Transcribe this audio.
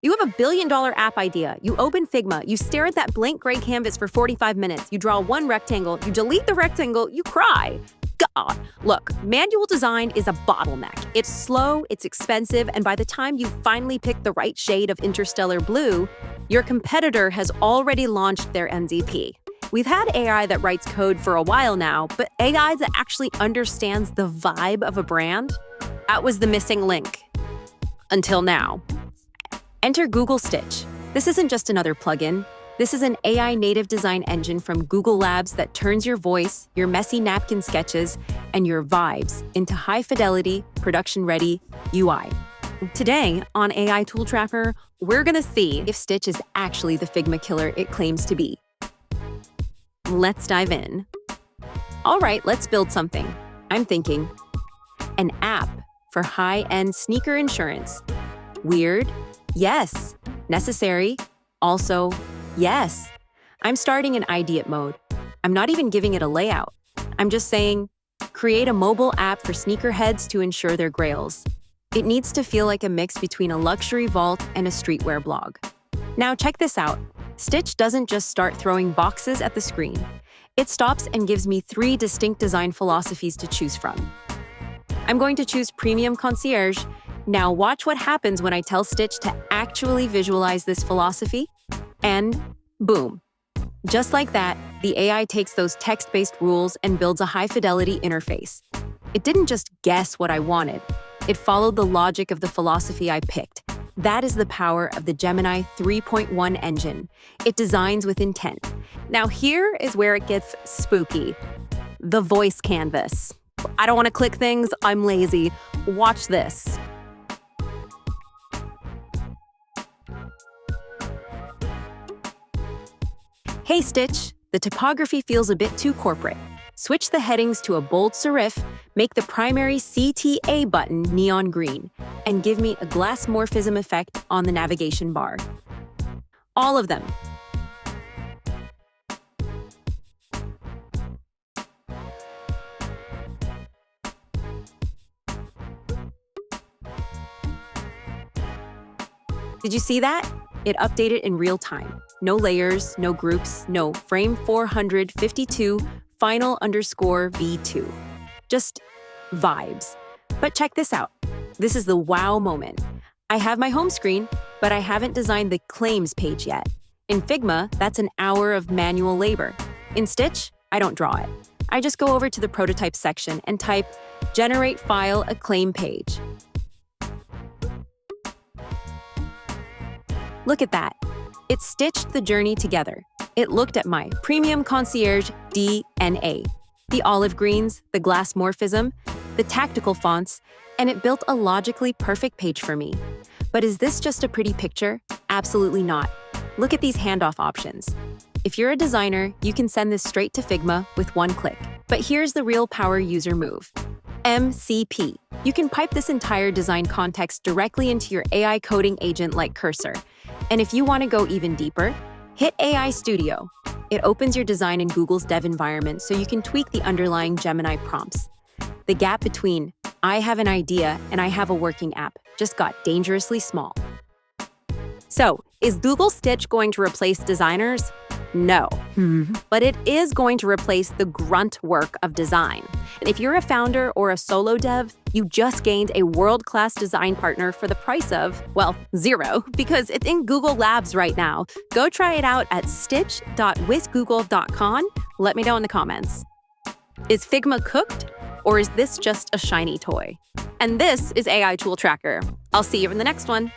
You have a billion-dollar app idea. You open Figma, you stare at that blank gray canvas for 45 minutes, you draw one rectangle, you delete the rectangle, you cry. God. Look, manual design is a bottleneck. It's slow, it's expensive, and by the time you finally pick the right shade of interstellar blue, your competitor has already launched their MVP. We've had AI that writes code for a while now, but AI that actually understands the vibe of a brand? That was the missing link. Until now. Enter Google Stitch. This isn't just another plugin. This is an AI native design engine from Google Labs that turns your voice, your messy napkin sketches, and your vibes into high-fidelity, production-ready UI. Today, on AI Tool Tracker, we're gonna see if Stitch is actually the Figma killer it claims to be. Let's dive in. All right, let's build something. I'm thinking an app for high-end sneaker insurance. Weird? Yes. Necessary? Also, yes. I'm starting in Ideate Mode. I'm not even giving it a layout. I'm just saying, create a mobile app for sneakerheads to insure their grails. It needs to feel like a mix between a luxury vault and a streetwear blog. Now check this out. Stitch doesn't just start throwing boxes at the screen. It stops and gives me 3 distinct design philosophies to choose from. I'm going to choose Premium Concierge. Now watch what happens when I tell Stitch to actually visualize this philosophy, and boom. Just like that, the AI takes those text-based rules and builds a high-fidelity interface. It didn't just guess what I wanted. It followed the logic of the philosophy I picked. That is the power of the Gemini 3.1 engine. It designs with intent. Now here is where it gets spooky. The voice canvas. I don't want to click things, I'm lazy. Watch this. Hey Stitch, the typography feels a bit too corporate. Switch the headings to a bold serif, make the primary CTA button neon green, and give me a glass morphism effect on the navigation bar. All of them. Did you see that? It updated in real time. No layers, no groups, no frame 452, final_v2. Just vibes. But check this out. This is the wow moment. I have my home screen, but I haven't designed the claims page yet. In Figma, that's an hour of manual labor. In Stitch, I don't draw it. I just go over to the prototype section and type generate file a claim page. Look at that. It stitched the journey together. It looked at my Premium Concierge DNA, the olive greens, the glass morphism, the tactical fonts, and it built a logically perfect page for me. But is this just a pretty picture? Absolutely not. Look at these handoff options. If you're a designer, you can send this straight to Figma with one click. But here's the real power user move. MCP. You can pipe this entire design context directly into your AI coding agent like Cursor. And if you want to go even deeper, hit AI Studio. It opens your design in Google's dev environment so you can tweak the underlying Gemini prompts. The gap between I have an idea and I have a working app just got dangerously small. So, is Google Stitch going to replace designers? No, but it is going to replace the grunt work of design. And if you're a founder or a solo dev, you just gained a world-class design partner for the price of, well, 0, because it's in Google Labs right now. Go try it out at stitch.withgoogle.com. Let me know in the comments. Is Figma cooked, or is this just a shiny toy? And this is AI Tool Tracker. I'll see you in the next one.